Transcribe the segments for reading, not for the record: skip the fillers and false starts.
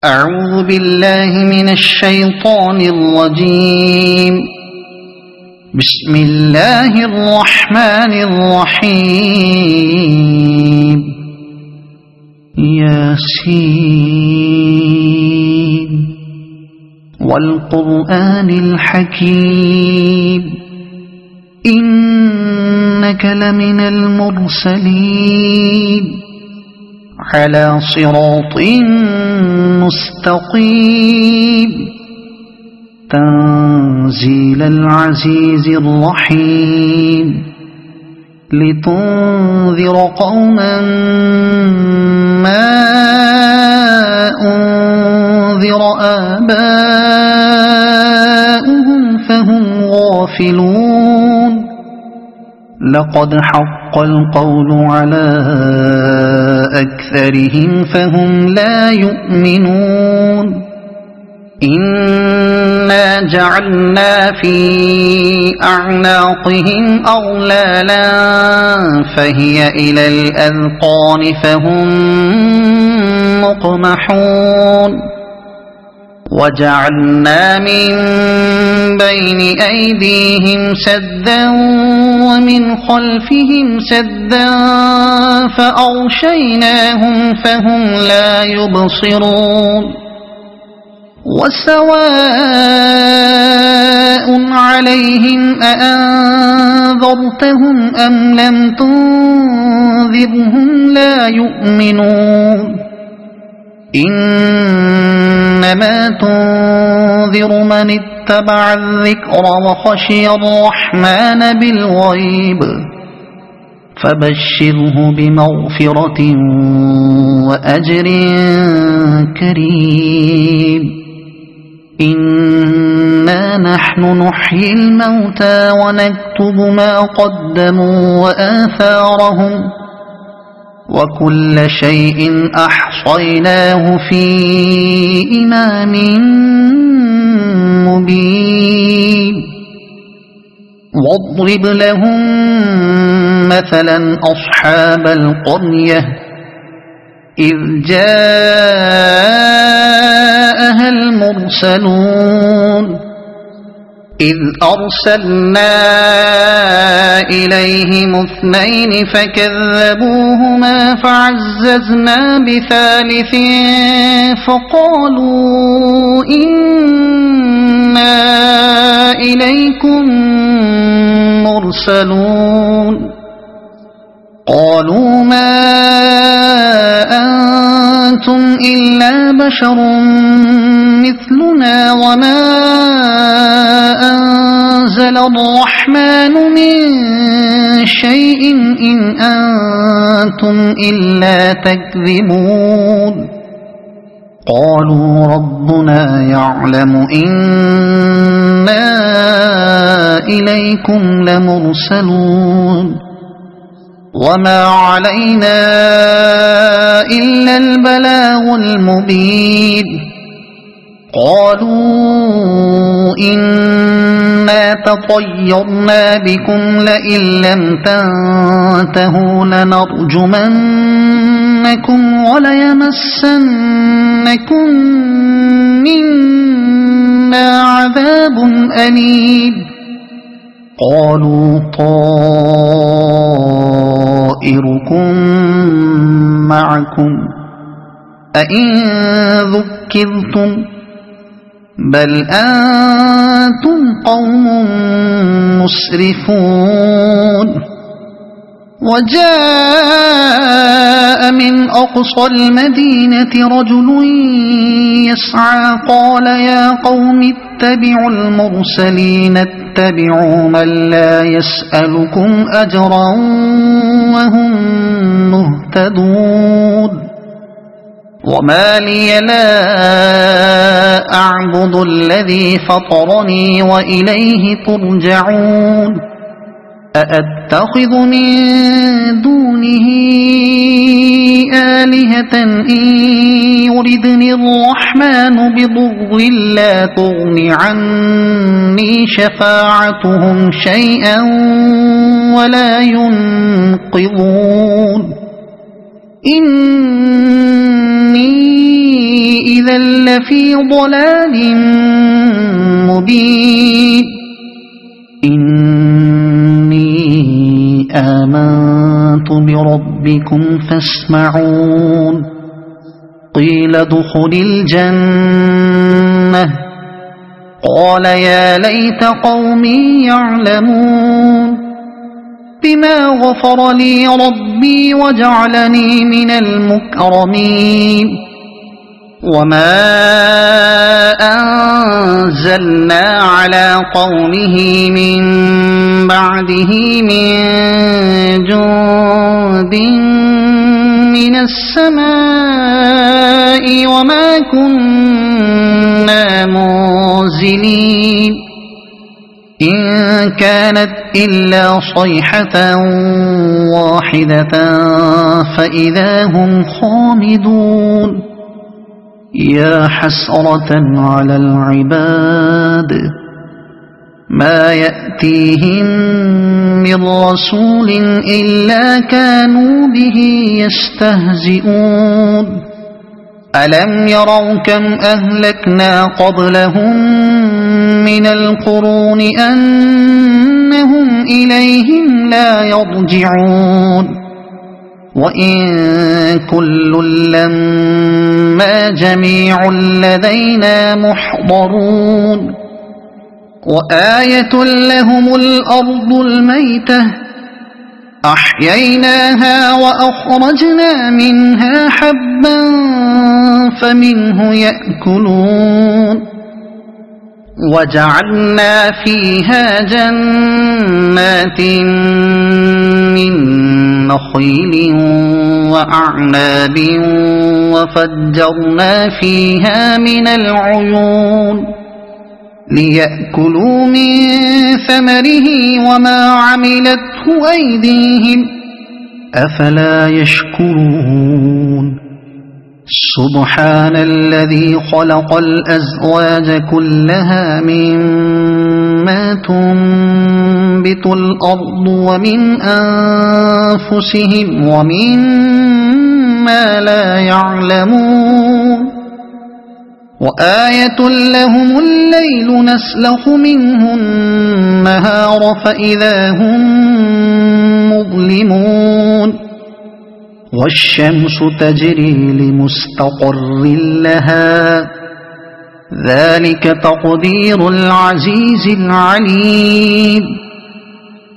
أعوذ بالله من الشيطان الرجيم. بسم الله الرحمن الرحيم. ياسين والقرآن الحكيم إنك لمن المرسلين على صراط مستقيم تنزيل العزيز الرحيم لتنذر قوما ما أنذر آباؤهم فهم غافلون. لقد حق القول على أكثرهم فهم لا يؤمنون. إنا جعلنا في أعناقهم أغلالا فهي إلى الأذقان فهم مقمحون. وجعلنا من بين أيديهم سدا ومن خلفهم سدا فأغشيناهم فهم لا يبصرون. وسواء عليهم أأنذرتهم أم لم تنذرهم لا يؤمنون. إنما تنذر من اتبع الذكر وخشي الرحمن بالغيب فبشره بمغفرة وأجر كريم. إنا نحن نحيي الموتى ونكتب ما قدموا وآثارهم وكل شيء أحصيناه في إمام مبين. واضرب لهم مثلا أصحاب القرية إذ جاءها المرسلون إذ أرسلنا إليهم اثنين فكذبوهما فعززنا بثالث فقالوا إنا إليكم مرسلون. قالوا ما أنتم إلا بشر مثلنا وما أنزل الرحمن من شيء إن أنتم إلا تكذبون. قالوا ربنا يعلم إنا إليكم لمرسلون وما علينا إلا البلاغ المبين. قالوا إنا تطيرنا بكم لئن لم تنتهوا لنرجمنكم وليمسنكم منا عذاب أليم. قالوا طائركم معكم أئن ذكرتم بل أنتم قوم مسرفون. وجاء من أقصى المدينة رجل يسعى قال يا قوم اتبعوا المرسلين اتبعوا من لا يسألكم أجرا وهم مهتدون. وما لي لا أعبد الذي فطرني وإليه ترجعون. أأتخذ من دونه آلهة إن يردني الرحمن بضر لا تغن عني شفاعتهم شيئا ولا ينقذون. إني إذا لفي ضلال مبين إني آمنت بربكم فاسمعون قيل ادخل الجنة قال يا ليت قومي يعلمون بما غفر لي ربي وجعلني من المكرمين وما أنزلنا على قومه من بعده من جند من السماء وما كنا منزلين إن كانت إلا صيحة واحدة فإذا هم خامدون يا حسرة على العباد ما يأتيهم من رسول إلا كانوا به يستهزئون ألم يروا كم أهلكنا قبلهم من القرون أنهم إليهم لا يرجعون وإن كل لما جميع لدينا محضرون وآية لهم الأرض الميتة أحييناها وأخرجنا منها حبا فمنه يأكلون وجعلنا فيها جنات من نخيل وأعناب وفجرنا فيها من العيون ليأكلوا من ثمره وما عملته أيديهم أفلا يشكرون سبحان الذي خلق الأزواج كلها مما تنبت الأرض ومن أنفسهم ومما لا يعلمون وآية لهم الليل نسلخ منه النهار فإذا هم مظلمون والشمس تجري لمستقر لها ذلك تقدير العزيز العليم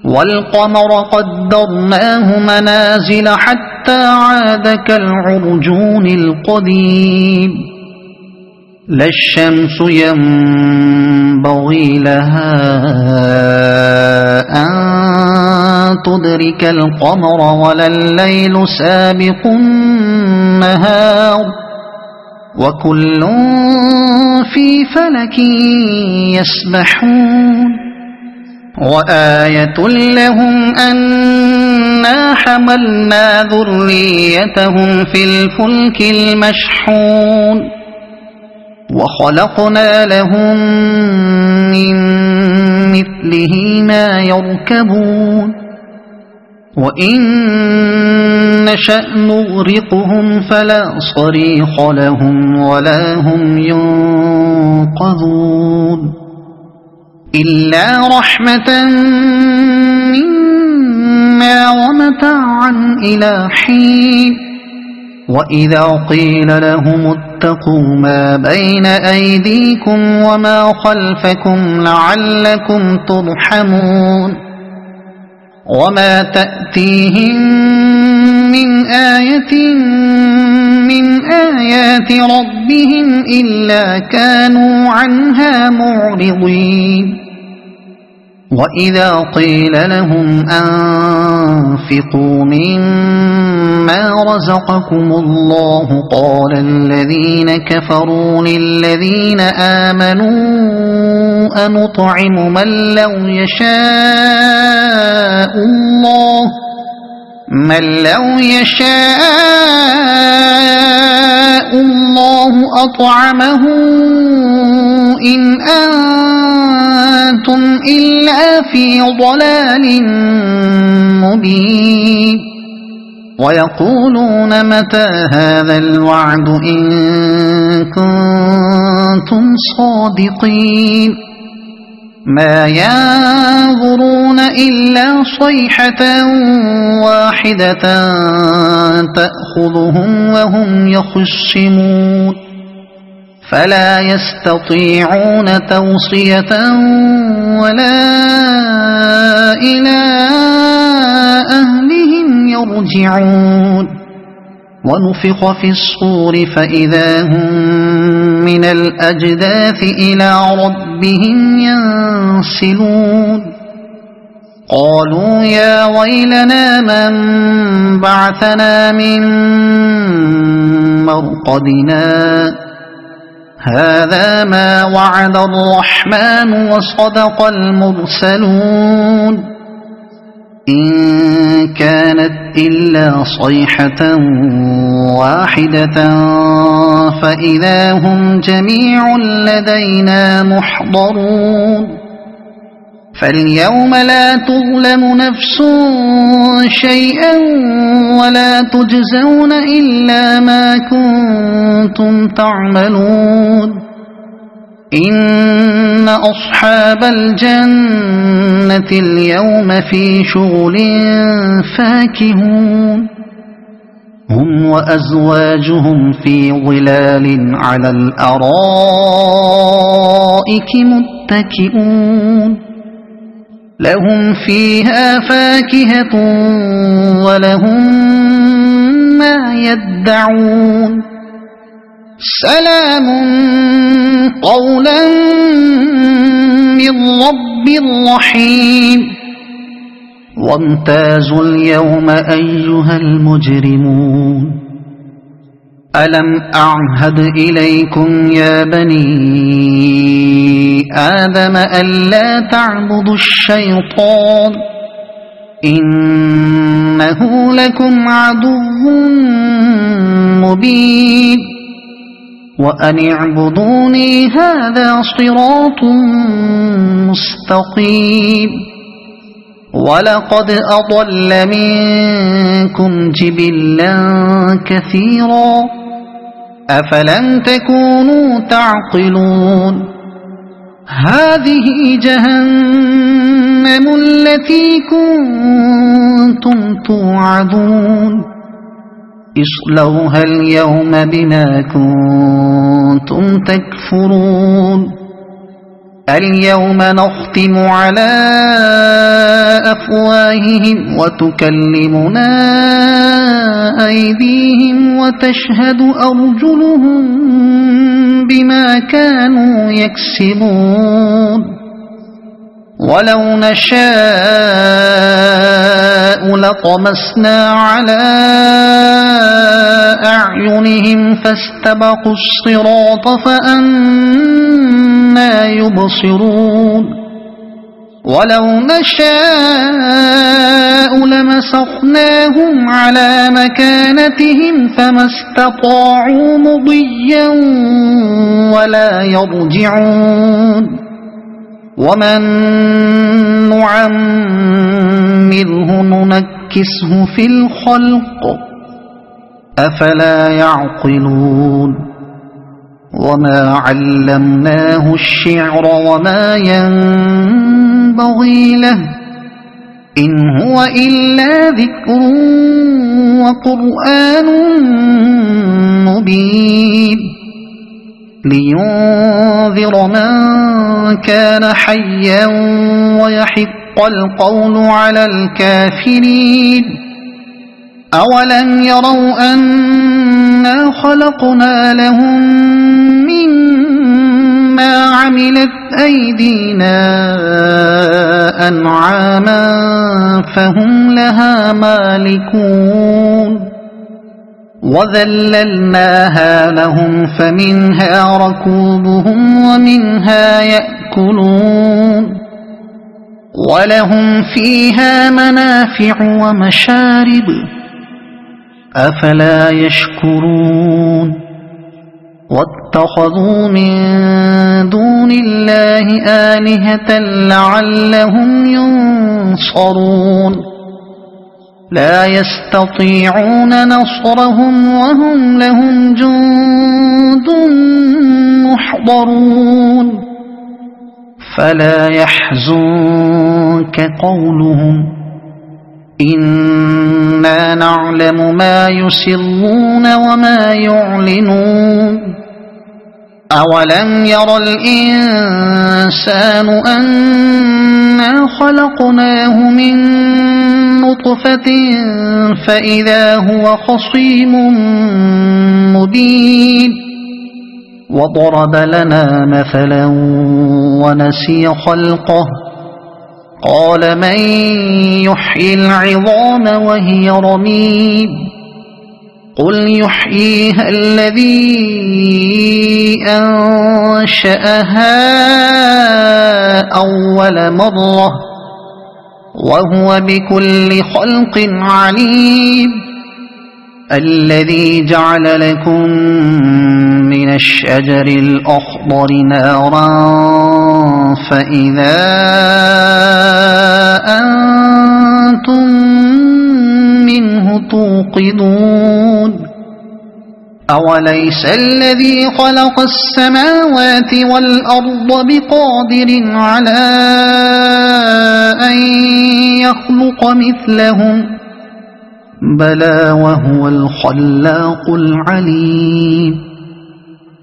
والقمر قدرناه منازل حتى عاد كالعرجون القديم لا الشمس ينبغي لها أن تدرك القمر ولا الليل سابق النهار وكل في فلك يسبحون وآية لهم أنا حملنا ذريتهم في الفلك المشحون وخلقنا لهم من مثله ما يركبون وإن نشأ نغرقهم فلا صريخ لهم ولا هم ينقذون إلا رحمة منا ومتاعا إلى حين وإذا قيل لهم اتقوا ما بين أيديكم وما خلفكم لعلكم ترحمون وما تأتيهم من آية من آيات ربهم إلا كانوا عنها معرضين وإذا قيل لهم أنفقوا مما رزقكم الله قال الذين كفروا للذين آمنوا أنطعم من لو يشاء الله أطعمه إن أنتم إلا في ضلال مبين ويقولون متى هذا الوعد إن كنتم صادقين ما ينظرون إلا صيحة واحدة تأخذهم وهم يخصمون فلا يستطيعون توصية ولا إلى أهلهم يرجعون ونفخ في الصور فإذا هم من الأجداث إلى ربهم ينسلون قالوا يا ويلنا من بعثنا من مرقدنا هذا ما وعد الرحمن وصدق المرسلون إن كانت إلا صيحة واحدة فإذا هم جميع لدينا محضرون فاليوم لا تظلم نفس شيئا ولا تجزون إلا ما كنتم تعملون إن أصحاب الجنة اليوم في شغل فاكهون هم وأزواجهم في ظلال على الأرائك متكئون لهم فيها فاكهة ولهم ما يدعون سلام قولا من رب رحيم وامتازوا اليوم أيها المجرمون ألم أعهد إليكم يا بني آدم ألا تعبدوا الشيطان إنه لكم عدو مبين وأن اعبدوني هذا صراط مستقيم ولقد أضل منكم جبلا كثيرا أفلم تكونوا تعقلون هذه جهنم التي كنتم توعدون اصلوها اليوم بما كنتم تكفرون اليوم نختم على أفواههم وتكلمنا أيديهم وتشهد أرجلهم بما كانوا يكسبون ولو نشاء لطمسنا على أعينهم فاستبقوا الصراط فأنى يبصرون ولو نشاء لمسخناهم على مكانتهم فما استطاعوا مضيا ولا يرجعون ومن نعمره ننكسه في الخلق أفلا يعقلون وما علمناه الشعر وما ينبغي له إن هو إلا ذكر وقرآن مبين لينذر من كان حيا ويحق القول على الكافرين أولم يروا أنا خلقنا لهم مما عملت أيدينا أنعاما فهم لها مالكون وذللناها لهم فمنها ركوبهم ومنها يأكلون ولهم فيها منافع ومشارب أفلا يشكرون واتخذوا من دون الله آلهة لعلهم ينصرون لا يستطيعون نصرهم وهم لهم جند محضرون فلا يحزنك قولهم إنا نعلم ما يسرون وما يعلنون أولم ير الإنسان أنا خلقناه من نطفة فإذا هو خصيم مبين وضرب لنا مثلا ونسي خلقه قال من يحيي العظام وهي رميم قل يحييها الذي أنشأها أول مرة وهو بكل خلق عليم الذي جعل لكم من الشجر الأخضر نارا فإذا أنتم منه توقدون أوليس الذي خلق السماوات والأرض بقادر على أن يخلق مثلهم بلى وهو الخلاق العليم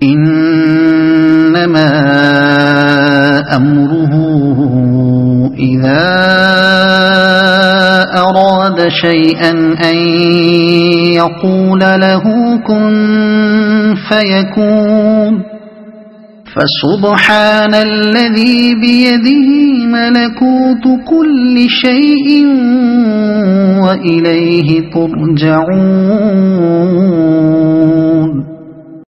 إنما أمره إذا أراد شيئا أن يقول له كن فيكون فسبحان الذي بيده ملكوت كل شيء وإليه ترجعون